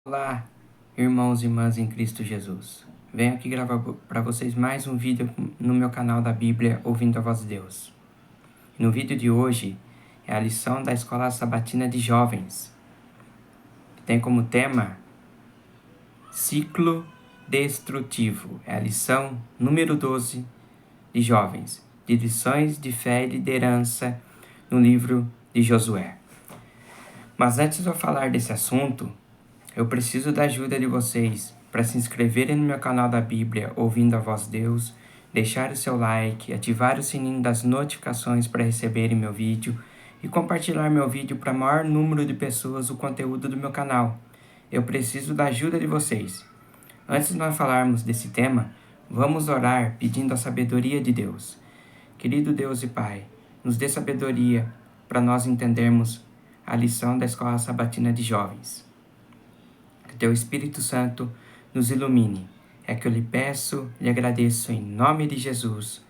Olá, irmãos e irmãs em Cristo Jesus. Venho aqui gravar para vocês mais um vídeo no meu canal da Bíblia, Ouvindo a Voz de Deus. No vídeo de hoje é a lição da Escola Sabatina de Jovens, que tem como tema Ciclo Destrutivo. É a lição número 12 de Jovens, de lições de fé e liderança no livro de Josué. Mas antes de eu falar desse assunto, eu preciso da ajuda de vocês para se inscreverem no meu canal da Bíblia Ouvindo a Voz de Deus, deixar o seu like, ativar o sininho das notificações para receberem meu vídeo e compartilhar meu vídeo para o maior número de pessoas o conteúdo do meu canal. Eu preciso da ajuda de vocês. Antes de nós falarmos desse tema, vamos orar pedindo a sabedoria de Deus. Querido Deus e Pai, nos dê sabedoria para nós entendermos a lição da Escola Sabatina de Jovens. Que Teu Espírito Santo nos ilumine. É que eu lhe peço, lhe agradeço em nome de Jesus.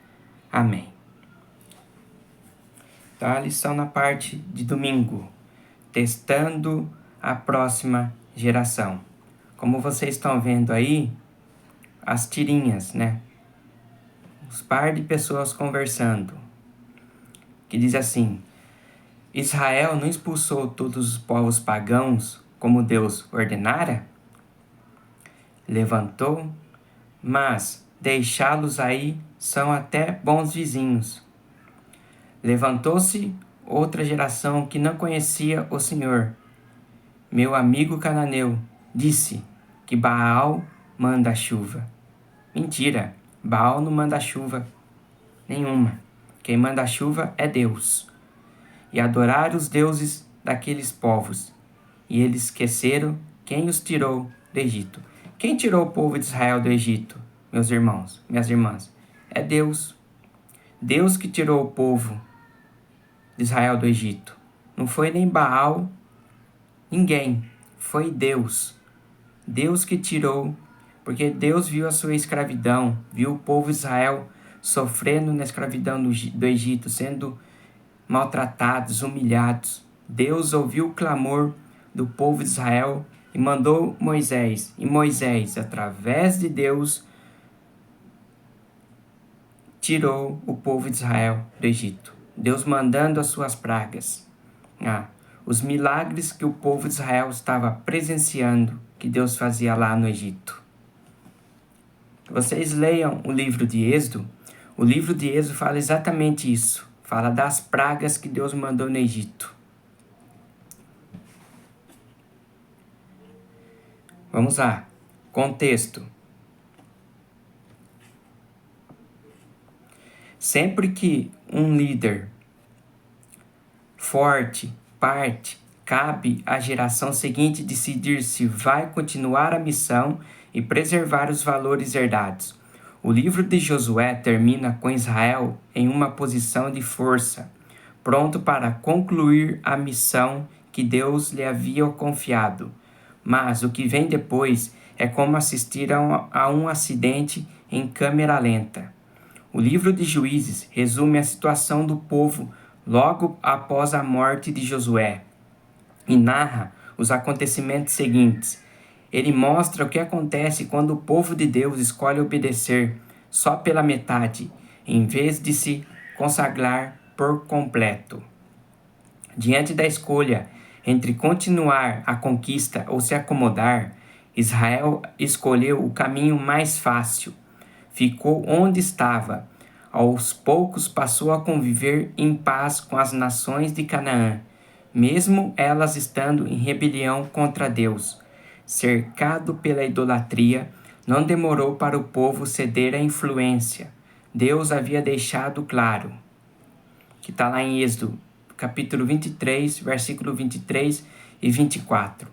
Amém. Então, a lição na parte de domingo. Testando a próxima geração. Como vocês estão vendo aí, as tirinhas, né? Os par de pessoas conversando. Que diz assim: Israel não expulsou todos os povos pagãos como Deus ordenara? Levantou, mas deixá-los aí são até bons vizinhos. Levantou-se outra geração que não conhecia o Senhor. Meu amigo cananeu disse que Baal manda chuva. Mentira, Baal não manda chuva nenhuma. Quem manda chuva é Deus. E adoraram os deuses daqueles povos. E eles esqueceram quem os tirou do Egito. Quem tirou o povo de Israel do Egito, meus irmãos, minhas irmãs? É Deus. Deus que tirou o povo de Israel do Egito. Não foi nem Baal, ninguém. Foi Deus. Deus que tirou, porque Deus viu a sua escravidão, viu o povo de Israel sofrendo na escravidão do Egito, sendo maltratados, humilhados. Deus ouviu o clamor do povo de Israel e mandou Moisés. E Moisés, através de Deus, tirou o povo de Israel do Egito. Deus mandando as suas pragas. Os milagres que o povo de Israel estava presenciando, que Deus fazia lá no Egito. Vocês leiam o livro de Êxodo. O livro de Êxodo fala exatamente isso. Fala das pragas que Deus mandou no Egito. Vamos lá. Contexto. Sempre que um líder forte parte, cabe à geração seguinte decidir se vai continuar a missão e preservar os valores herdados. O livro de Josué termina com Israel em uma posição de força, pronto para concluir a missão que Deus lhe havia confiado. Mas o que vem depois é como assistir a um acidente em câmera lenta. O livro de Juízes resume a situação do povo logo após a morte de Josué e narra os acontecimentos seguintes. Ele mostra o que acontece quando o povo de Deus escolhe obedecer só pela metade, em vez de se consagrar por completo. Diante da escolha entre continuar a conquista ou se acomodar, Israel escolheu o caminho mais fácil. Ficou onde estava. Aos poucos passou a conviver em paz com as nações de Canaã, mesmo elas estando em rebelião contra Deus. Cercado pela idolatria, não demorou para o povo ceder à influência. Deus havia deixado claro, que está lá em Êxodo, capítulo 23, versículo 23 e 24.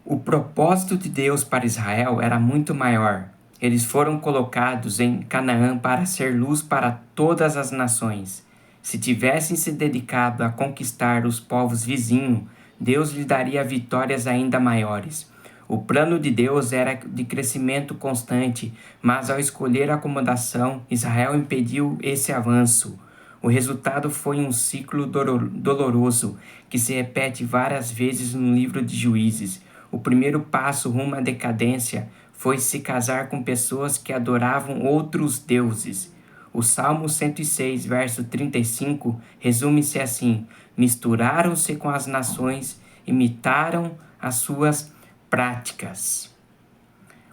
O propósito de Deus para Israel era muito maior. Eles foram colocados em Canaã para ser luz para todas as nações. Se tivessem se dedicado a conquistar os povos vizinhos, Deus lhe daria vitórias ainda maiores. O plano de Deus era de crescimento constante, mas ao escolher a acomodação, Israel impediu esse avanço. O resultado foi um ciclo doloroso que se repete várias vezes no livro de Juízes. O primeiro passo rumo à decadência foi se casar com pessoas que adoravam outros deuses. O Salmo 106, verso 35, resume-se assim: misturaram-se com as nações, imitaram as suas práticas.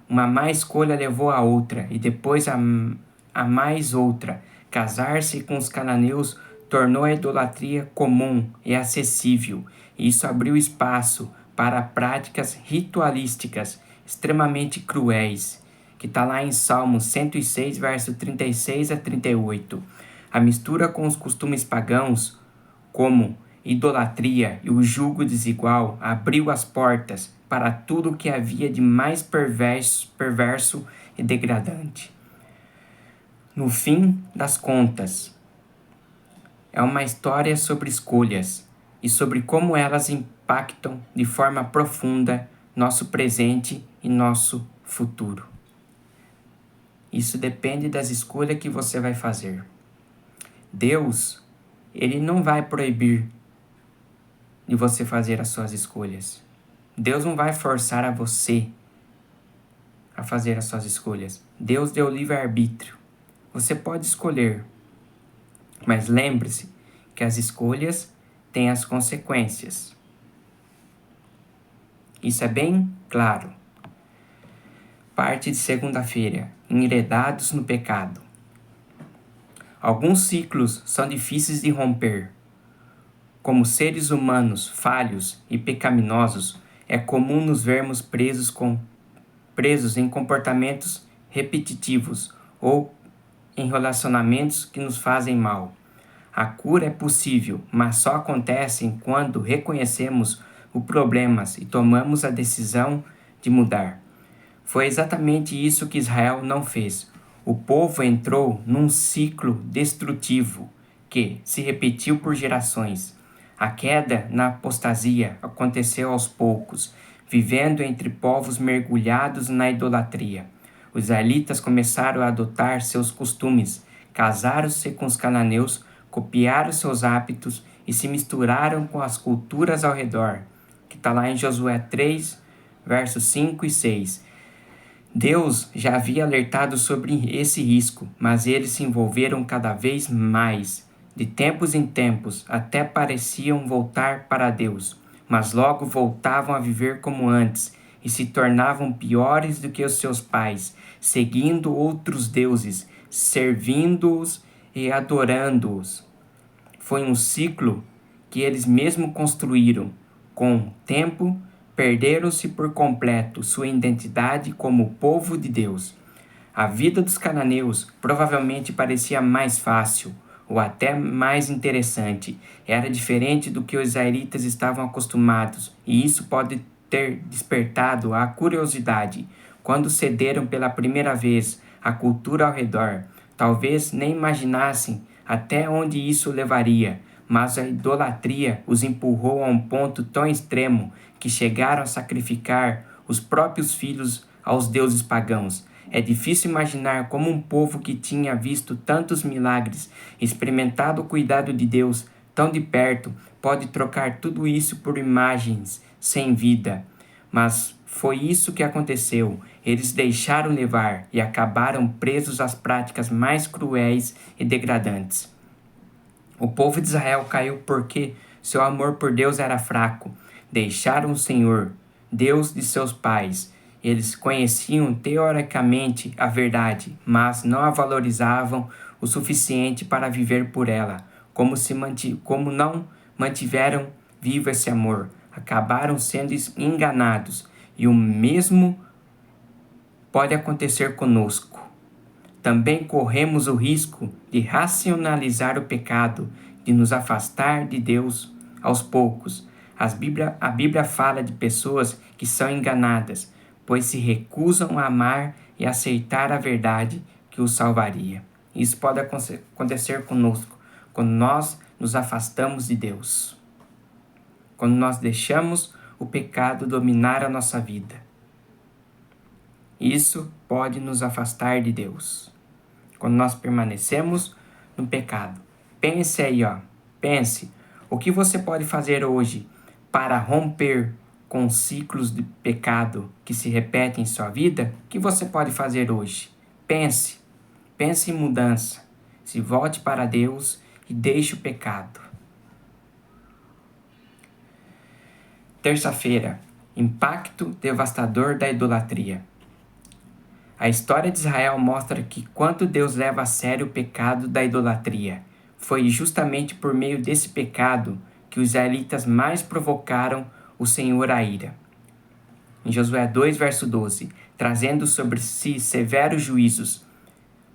Uma má escolha levou a outra, e depois a mais outra. Casar-se com os cananeus tornou a idolatria comum e acessível. Isso abriu espaço para práticas ritualísticas extremamente cruéis, que está lá em Salmo 106, verso 36 a 38. A mistura com os costumes pagãos, como idolatria e o julgo desigual, abriu as portas para tudo o que havia de mais perverso e degradante. No fim das contas, é uma história sobre escolhas e sobre como elas impactam de forma profunda nosso presente e nosso futuro. Isso depende das escolhas que você vai fazer. Deus, Ele não vai proibir de você fazer as suas escolhas. Deus não vai forçar a você a fazer as suas escolhas. Deus deu livre-arbítrio. Você pode escolher, mas lembre-se que as escolhas têm as consequências. Isso é bem claro. Parte de segunda-feira, enredados no pecado. Alguns ciclos são difíceis de romper. Como seres humanos falhos e pecaminosos, é comum nos vermos presos em comportamentos repetitivos ou em relacionamentos que nos fazem mal. A cura é possível, mas só acontece quando reconhecemos os problemas e tomamos a decisão de mudar. Foi exatamente isso que Israel não fez. O povo entrou num ciclo destrutivo que se repetiu por gerações. A queda na apostasia aconteceu aos poucos, vivendo entre povos mergulhados na idolatria. Os israelitas começaram a adotar seus costumes, casaram-se com os cananeus, copiaram seus hábitos e se misturaram com as culturas ao redor, que está lá em Josué 3, versos 5 e 6. Deus já havia alertado sobre esse risco, mas eles se envolveram cada vez mais. De tempos em tempos, até pareciam voltar para Deus, mas logo voltavam a viver como antes e se tornavam piores do que os seus pais, seguindo outros deuses, servindo-os e adorando-os. Foi um ciclo que eles mesmos construíram. Com o tempo, perderam-se por completo sua identidade como povo de Deus. A vida dos cananeus provavelmente parecia mais fácil ou até mais interessante. Era diferente do que os israelitas estavam acostumados, e isso pode ter despertado a curiosidade. Quando cederam pela primeira vez à cultura ao redor, talvez nem imaginassem até onde isso levaria, mas a idolatria os empurrou a um ponto tão extremo que chegaram a sacrificar os próprios filhos aos deuses pagãos. É difícil imaginar como um povo que tinha visto tantos milagres, experimentado o cuidado de Deus tão de perto, pode trocar tudo isso por imagens sem vida. Mas foi isso que aconteceu. Eles deixaram levar e acabaram presos às práticas mais cruéis e degradantes. O povo de Israel caiu porque seu amor por Deus era fraco. Deixaram o Senhor, Deus de seus pais. Eles conheciam teoricamente a verdade, mas não a valorizavam o suficiente para viver por ela. Como não mantiveram vivo esse amor, acabaram sendo enganados. E o mesmo pode acontecer conosco. Também corremos o risco de racionalizar o pecado, de nos afastar de Deus aos poucos. A Bíblia fala de pessoas que são enganadas, pois se recusam a amar e aceitar a verdade que os salvaria. Isso pode acontecer conosco, quando nós nos afastamos de Deus. Quando nós deixamos o pecado dominar a nossa vida. Isso pode nos afastar de Deus. Quando nós permanecemos no pecado. Pense aí, pense. O que você pode fazer hoje para romper com ciclos de pecado que se repetem em sua vida, o que você pode fazer hoje? Pense em mudança. Se volte para Deus e deixe o pecado. Terça-feira, impacto devastador da idolatria. A história de Israel mostra que quanto Deus leva a sério o pecado da idolatria. Foi justamente por meio desse pecado que os israelitas mais provocaram o Senhor à ira. Em Josué 2, verso 12, trazendo sobre si severos juízos.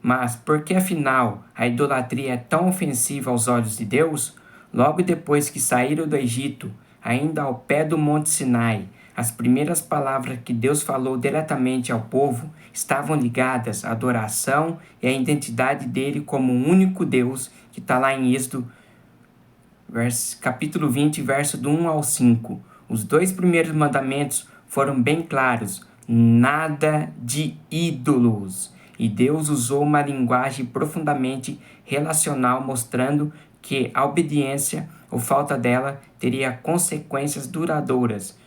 Mas por que afinal a idolatria é tão ofensiva aos olhos de Deus? Logo depois que saíram do Egito, ainda ao pé do Monte Sinai, as primeiras palavras que Deus falou diretamente ao povo estavam ligadas à adoração e à identidade dele como o único Deus, que está lá em Êxodo, capítulo 20, verso do 1 ao 5. Os 2 primeiros mandamentos foram bem claros: nada de ídolos. E Deus usou uma linguagem profundamente relacional, mostrando que a obediência ou falta dela teria consequências duradouras.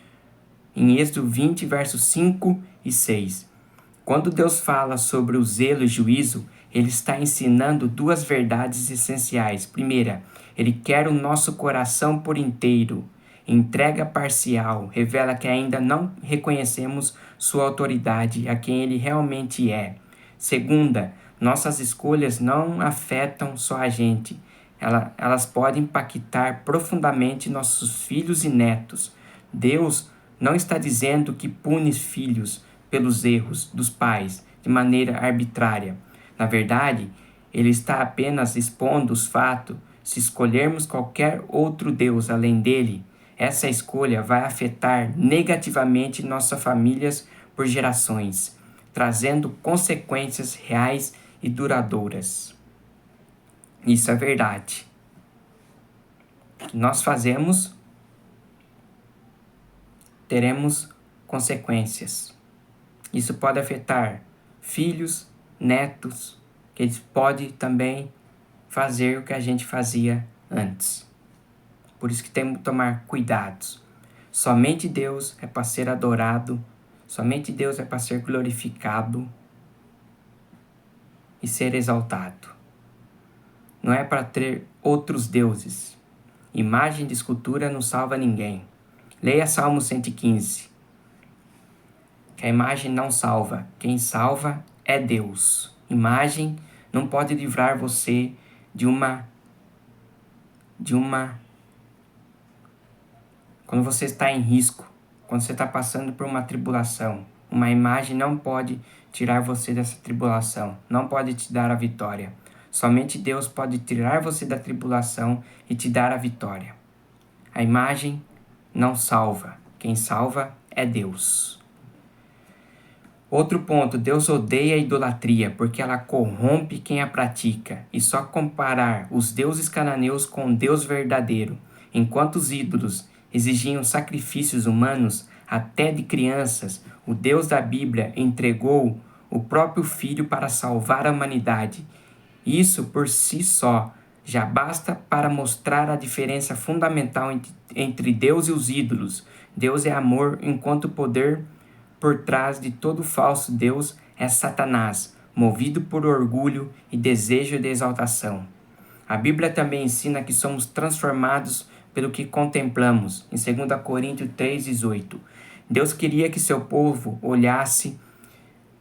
Em Êxodo 20, versos 5 e 6. Quando Deus fala sobre o zelo e juízo, Ele está ensinando 2 verdades essenciais. Primeira, Ele quer o nosso coração por inteiro. Entrega parcial revela que ainda não reconhecemos sua autoridade, a quem Ele realmente é. Segunda, nossas escolhas não afetam só a gente. Elas podem impactar profundamente nossos filhos e netos. Deus não está dizendo que pune filhos pelos erros dos pais de maneira arbitrária. Na verdade, Ele está apenas expondo os fatos. Se escolhermos qualquer outro Deus além dele, essa escolha vai afetar negativamente nossas famílias por gerações, trazendo consequências reais e duradouras. Isso é verdade. O que nós fazemos, teremos consequências. Isso pode afetar filhos, netos, que eles podem também fazer o que a gente fazia antes. Por isso que temos que tomar cuidados. Somente Deus é para ser adorado, somente Deus é para ser glorificado e ser exaltado. Não é para ter outros deuses. Imagem de escultura não salva ninguém. Leia Salmo 115. Que a imagem não salva. Quem salva é Deus. Imagem não pode livrar você de uma quando você está em risco, quando você está passando por uma tribulação. Uma imagem não pode tirar você dessa tribulação, não pode te dar a vitória. Somente Deus pode tirar você da tribulação e te dar a vitória. A imagem não salva. Quem salva é Deus. Outro ponto, Deus odeia a idolatria, porque ela corrompe quem a pratica, e só comparar os deuses cananeus com o Deus verdadeiro, enquanto os ídolos exigiam sacrifícios humanos, até de crianças, o Deus da Bíblia entregou o próprio Filho para salvar a humanidade. Isso por si só já basta para mostrar a diferença fundamental entre Deus e os ídolos. Deus é amor, enquanto o poder por trás de todo falso Deus é Satanás, movido por orgulho e desejo de exaltação. A Bíblia também ensina que somos transformados pelo que contemplamos, em 2 Coríntios 3,18. Deus queria que seu povo olhasse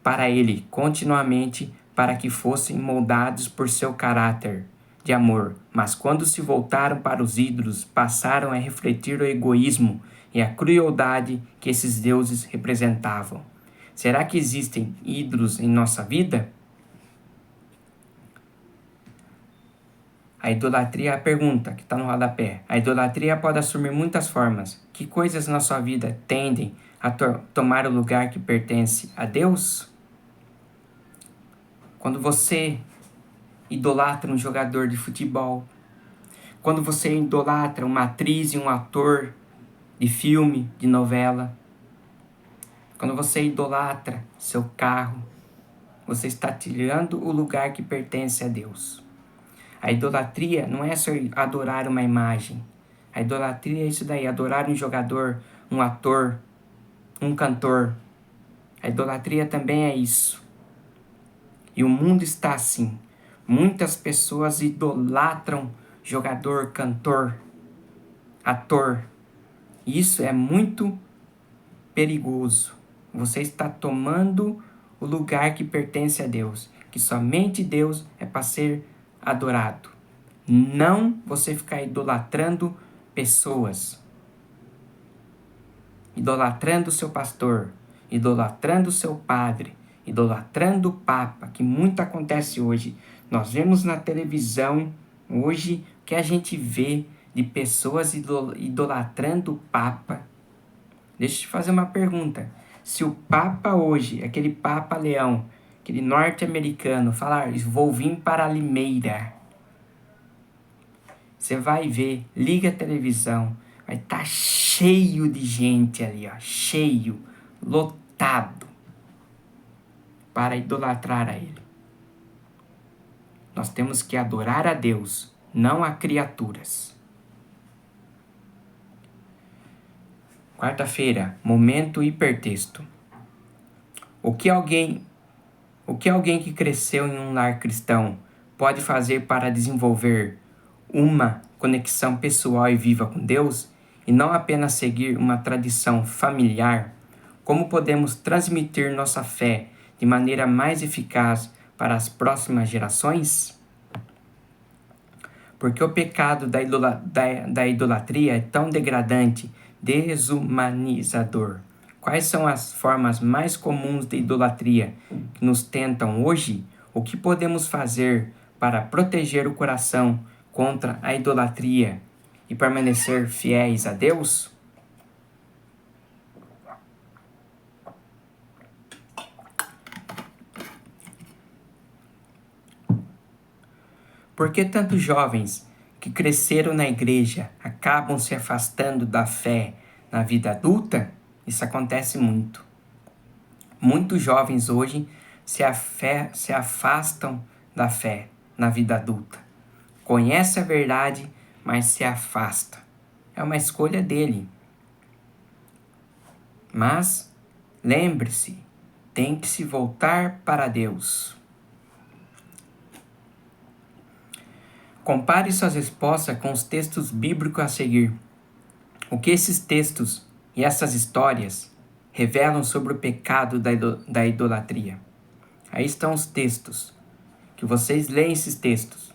para Ele continuamente para que fossem moldados por seu caráter de amor, mas quando se voltaram para os ídolos, passaram a refletir o egoísmo e a crueldade que esses deuses representavam. Será que existem ídolos em nossa vida? A idolatria, a pergunta que está no rodapé. A idolatria pode assumir muitas formas. Que coisas na sua vida tendem a tomar o lugar que pertence a Deus? Quando você idolatra um jogador de futebol, quando você idolatra uma atriz e um ator de filme, de novela, quando você idolatra seu carro, você está tirando o lugar que pertence a Deus. A idolatria não é só adorar uma imagem. A idolatria é isso daí, adorar um jogador um ator, um cantor. A idolatria também é isso. E o mundo está assim. Muitas pessoas idolatram jogador, cantor, ator. Isso é muito perigoso. Você está tomando o lugar que pertence a Deus, que somente Deus é para ser adorado. Não você ficar idolatrando pessoas, idolatrando o seu pastor, idolatrando o seu padre, idolatrando o Papa, que muito acontece hoje. Nós vemos na televisão hoje que a gente vê de pessoas idolatrando o Papa. Deixa eu te fazer uma pergunta. Se o Papa hoje, aquele Papa Leão, aquele norte-americano, falar, vou vir para Limeira, você vai ver, liga a televisão, vai estar cheio de gente ali, ó, cheio, lotado, para idolatrar a Ele. Nós temos que adorar a Deus, não a criaturas. Quarta-feira, momento hipertexto. O que alguém que cresceu em um lar cristão pode fazer para desenvolver uma conexão pessoal e viva com Deus e não apenas seguir uma tradição familiar? Como podemos transmitir nossa fé de maneira mais eficaz para as próximas gerações? Porque o pecado da idolatria é tão degradante, desumanizador. Quais são as formas mais comuns de idolatria que nos tentam hoje? O que podemos fazer para proteger o coração contra a idolatria e permanecer fiéis a Deus? Por que tantos jovens que cresceram na igreja acabam se afastando da fé na vida adulta? Isso acontece muito. Muitos jovens hoje se afastam da fé na vida adulta. Conhece a verdade, mas se afasta. É uma escolha dele. Mas, lembre-se, tem que se voltar para Deus. Compare suas respostas com os textos bíblicos a seguir. O que esses textos e essas histórias revelam sobre o pecado da idolatria? Aí estão os textos. Que vocês leem esses textos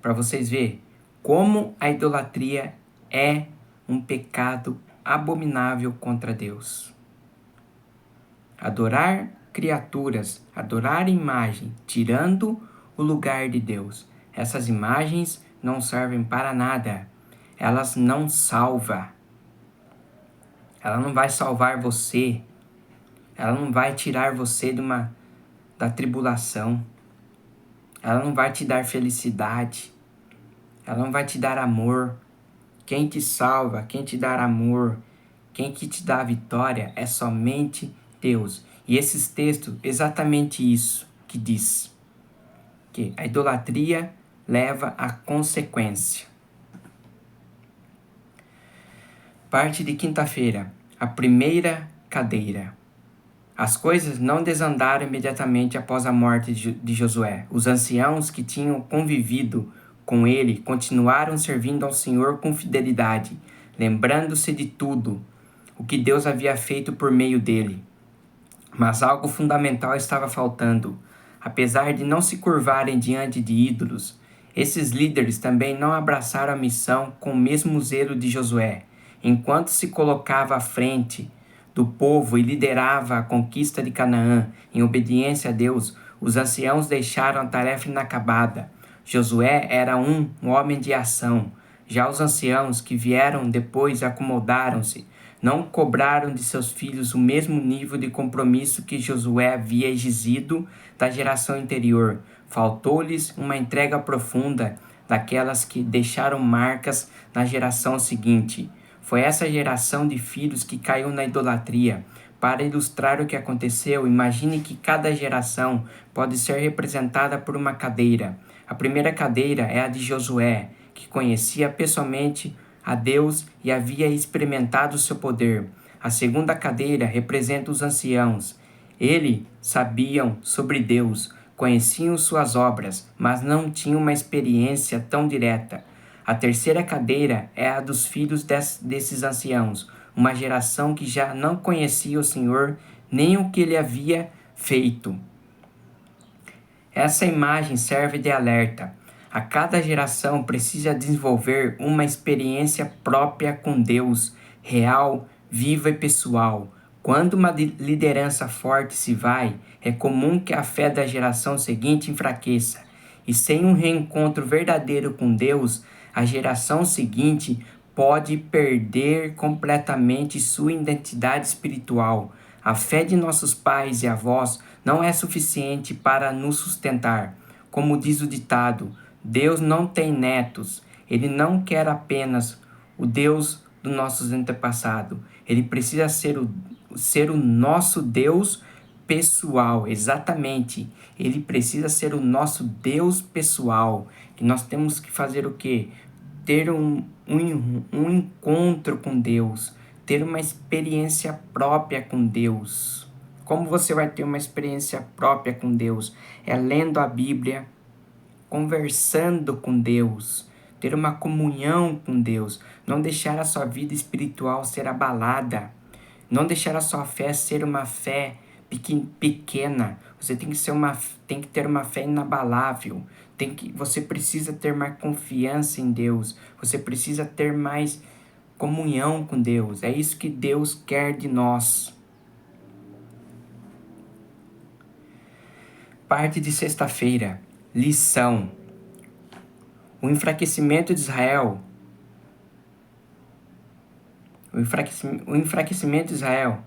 para vocês verem como a idolatria é um pecado abominável contra Deus. Adorar criaturas, adorar imagem, tirando o lugar de Deus. Essas imagens não servem para nada. Elas não salvam. Ela não vai salvar você. Ela não vai tirar você da tribulação. Ela não vai te dar felicidade. Ela não vai te dar amor. Quem te salva, quem te dá amor, quem que te dá a vitória é somente Deus. E esses textos, exatamente isso que diz. Que a idolatria leva à consequência. Parte de quinta-feira, a primeira cadeira. As coisas não desandaram imediatamente após a morte de Josué. Os anciãos que tinham convivido com ele continuaram servindo ao Senhor com fidelidade, lembrando-se de tudo o que Deus havia feito por meio dele. Mas algo fundamental estava faltando. Apesar de não se curvarem diante de ídolos, esses líderes também não abraçaram a missão com o mesmo zelo de Josué. Enquanto se colocava à frente do povo e liderava a conquista de Canaã em obediência a Deus, os anciãos deixaram a tarefa inacabada. Josué era um homem de ação. Já os anciãos que vieram depois acomodaram-se, não cobraram de seus filhos o mesmo nível de compromisso que Josué havia exigido da geração anterior. Faltou-lhes uma entrega profunda daquelas que deixaram marcas na geração seguinte. Foi essa geração de filhos que caiu na idolatria. Para ilustrar o que aconteceu, imagine que cada geração pode ser representada por uma cadeira. A primeira cadeira é a de Josué, que conhecia pessoalmente a Deus e havia experimentado seu poder. A segunda cadeira representa os anciãos. Eles sabiam sobre Deus, conheciam suas obras, mas não tinham uma experiência tão direta. A terceira cadeira é a dos filhos desses anciãos, uma geração que já não conhecia o Senhor nem o que ele havia feito. Essa imagem serve de alerta. A cada geração precisa desenvolver uma experiência própria com Deus, real, viva e pessoal. Quando uma liderança forte se vai, é comum que a fé da geração seguinte enfraqueça. E sem um reencontro verdadeiro com Deus, a geração seguinte pode perder completamente sua identidade espiritual. A fé de nossos pais e avós não é suficiente para nos sustentar. Como diz o ditado, Deus não tem netos. Ele não quer apenas o Deus dos nossos antepassados. Ele precisa ser o nosso Deus pessoal, exatamente. Ele precisa ser o nosso Deus pessoal. Que nós temos que fazer o quê? Ter um encontro com Deus, ter uma experiência própria com Deus. Como você vai ter uma experiência própria com Deus? É lendo a Bíblia, conversando com Deus, ter uma comunhão com Deus, não deixar a sua vida espiritual ser abalada, não deixar a sua fé ser uma fé pequena. Você tem que ter uma fé inabalável. Você precisa ter mais confiança em Deus. Você precisa ter mais comunhão com Deus. É isso que Deus quer de nós. Parte de sexta-feira. Lição. O enfraquecimento de Israel. O enfraquecimento de Israel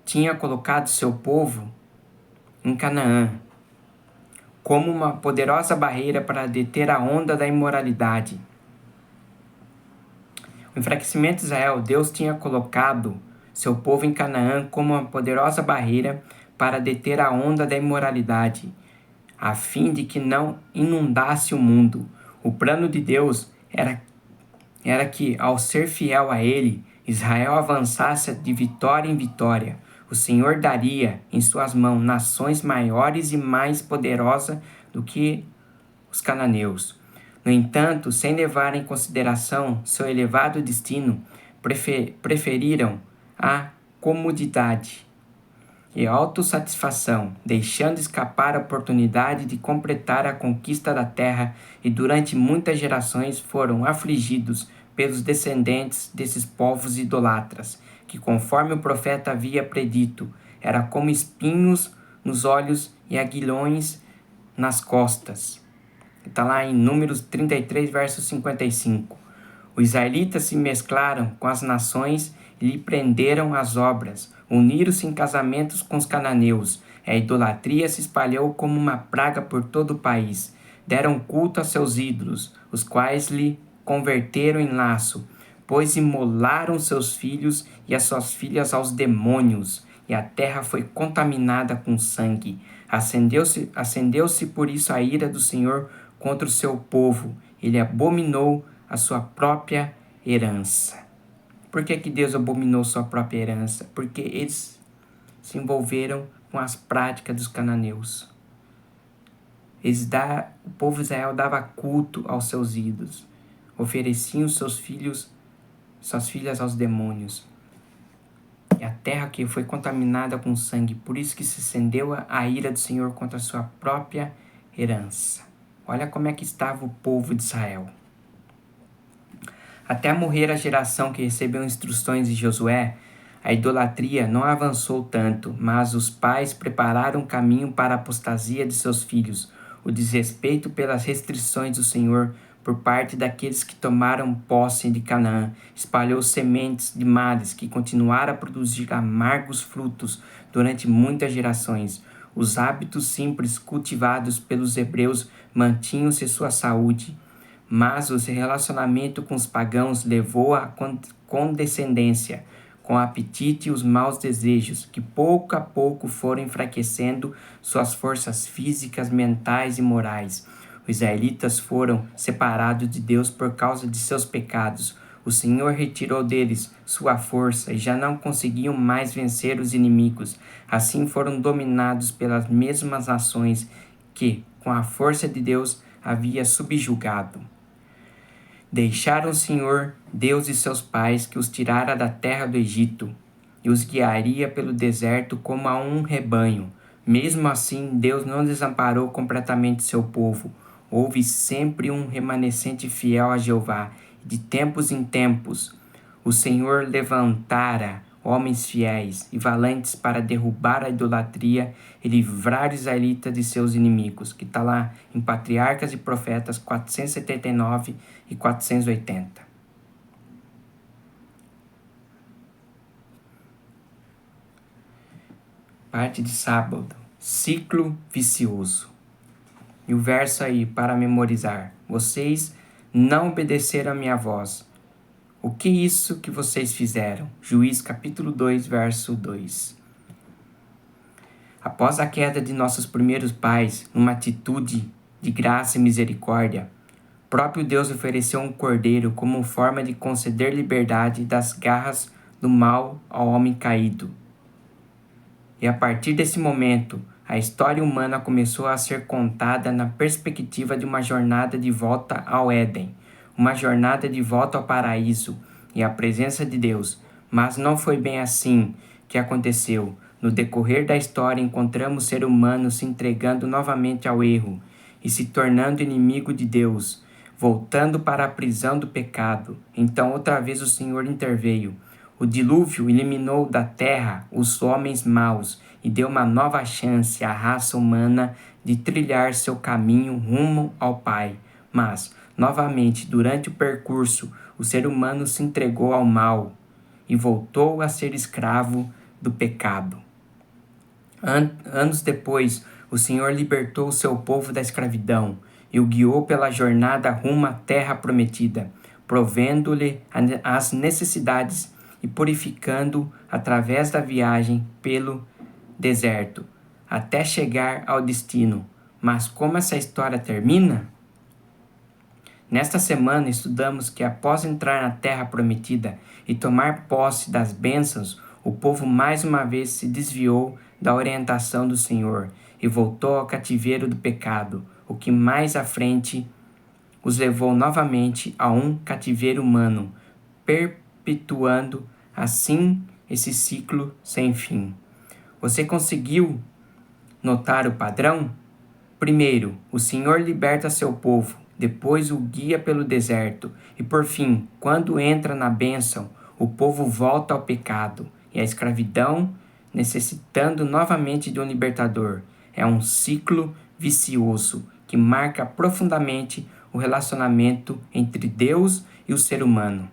tinha colocado seu povo em Canaã como uma poderosa barreira para deter a onda da imoralidade. O enfraquecimento de Israel, Deus tinha colocado seu povo em Canaã como uma poderosa barreira para deter a onda da imoralidade, a fim de que não inundasse o mundo. O plano de Deus era que, ao ser fiel a Ele, Israel avançasse de vitória em vitória. O Senhor daria em suas mãos nações maiores e mais poderosas do que os cananeus. No entanto, sem levar em consideração seu elevado destino, preferiram a comodidade e a autossatisfação, deixando escapar a oportunidade de completar a conquista da terra, e durante muitas gerações foram afligidos pelos descendentes desses povos idolatras, que, conforme o profeta havia predito, era como espinhos nos olhos e aguilhões nas costas. Está lá em Números 33, verso 55. Os israelitas se mesclaram com as nações e lhe prenderam as obras, uniram-se em casamentos com os cananeus. A idolatria se espalhou como uma praga por todo o país. Deram culto a seus ídolos, os quais lhe converteram em laço, pois imolaram seus filhos e as suas filhas aos demônios, e a terra foi contaminada com sangue. Acendeu-se por isso a ira do Senhor contra o seu povo. Ele abominou a sua própria herança. Por que Deus abominou sua própria herança? Porque eles se envolveram com as práticas dos cananeus. O povo de Israel dava culto aos seus ídolos, ofereciam suas filhas aos demônios. E a terra que foi contaminada com sangue, por isso que se acendeu a ira do Senhor contra a sua própria herança. Olha como é que estava o povo de Israel. Até morrer a geração que recebeu instruções de Josué, a idolatria não avançou tanto, mas os pais prepararam o caminho para a apostasia de seus filhos. O desrespeito pelas restrições do Senhor por parte daqueles que tomaram posse de Canaã espalhou sementes de males que continuaram a produzir amargos frutos durante muitas gerações. Os hábitos simples cultivados pelos hebreus mantinham-se sua saúde, mas o relacionamento com os pagãos levou à condescendência, com o apetite e os maus desejos, que pouco a pouco foram enfraquecendo suas forças físicas, mentais e morais. Os israelitas foram separados de Deus por causa de seus pecados. O Senhor retirou deles sua força e já não conseguiam mais vencer os inimigos. Assim foram dominados pelas mesmas nações que, com a força de Deus, havia subjugado. Deixaram o Senhor, Deus de seus pais, que os tirara da terra do Egito, e os guiaria pelo deserto como a um rebanho. Mesmo assim, Deus não desamparou completamente seu povo. Houve sempre um remanescente fiel a Jeová. De tempos em tempos, o Senhor levantara homens fiéis e valentes para derrubar a idolatria e livrar os israelitas de seus inimigos, que está lá em Patriarcas e Profetas 479 e 480. Parte de sábado, ciclo vicioso. E o verso aí para memorizar: vocês não obedeceram a minha voz. O que é isso que vocês fizeram? Juízes capítulo 2, verso 2. Após a queda de nossos primeiros pais, numa atitude de graça e misericórdia, próprio Deus ofereceu um cordeiro como forma de conceder liberdade das garras do mal ao homem caído. E a partir desse momento, a história humana começou a ser contada na perspectiva de uma jornada de volta ao Éden, uma jornada de volta ao paraíso e à presença de Deus. Mas não foi bem assim que aconteceu. No decorrer da história, encontramos o ser humano se entregando novamente ao erro e se tornando inimigo de Deus, voltando para a prisão do pecado. Então, outra vez o Senhor interveio. O dilúvio eliminou da terra os homens maus e deu uma nova chance à raça humana de trilhar seu caminho rumo ao Pai. Mas, novamente, durante o percurso, o ser humano se entregou ao mal e voltou a ser escravo do pecado. Anos depois, o Senhor libertou o seu povo da escravidão e o guiou pela jornada rumo à terra prometida, provendo-lhe as necessidades e purificando através da viagem pelo deserto, até chegar ao destino. Mas como essa história termina? Nesta semana estudamos que após entrar na terra prometida e tomar posse das bênçãos, o povo mais uma vez se desviou da orientação do Senhor e voltou ao cativeiro do pecado, o que mais à frente os levou novamente a um cativeiro humano, perpetuando assim esse ciclo sem fim. Você conseguiu notar o padrão? Primeiro, o Senhor liberta seu povo, depois o guia pelo deserto, e por fim, quando entra na bênção, o povo volta ao pecado e à escravidão, necessitando novamente de um libertador. É um ciclo vicioso que marca profundamente o relacionamento entre Deus e o ser humano.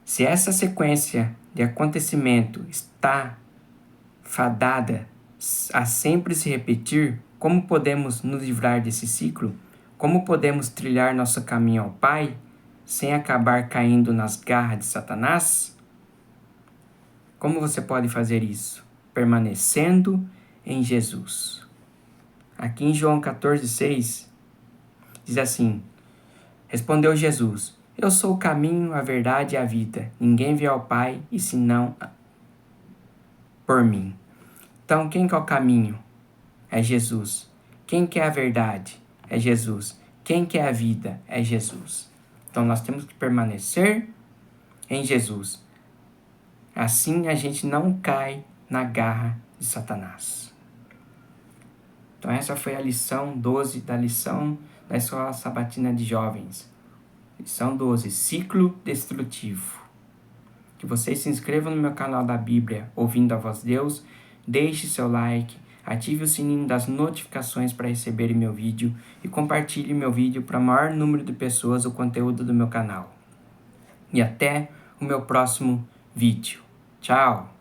Se essa sequência de acontecimento está fadada a sempre se repetir, como podemos nos livrar desse ciclo? Como podemos trilhar nosso caminho ao Pai sem acabar caindo nas garras de Satanás? Como você pode fazer isso? Permanecendo em Jesus. Aqui em João 14,6 diz assim: respondeu Jesus: eu sou o caminho, a verdade e a vida. Ninguém vê ao Pai e senão por mim. Então, quem que é o caminho? É Jesus. Quem que é a verdade? É Jesus. Quem que é a vida? É Jesus. Então, nós temos que permanecer em Jesus. Assim, a gente não cai na garra de Satanás. Então, essa foi a lição 12 da lição da Escola Sabatina de Jovens. Lição 12, ciclo destrutivo. Que vocês se inscrevam no meu canal da Bíblia, Ouvindo a Voz de Deus, deixe seu like, ative o sininho das notificações para receber meu vídeo e compartilhe meu vídeo para o maior número de pessoas o conteúdo do meu canal. E até o meu próximo vídeo. Tchau!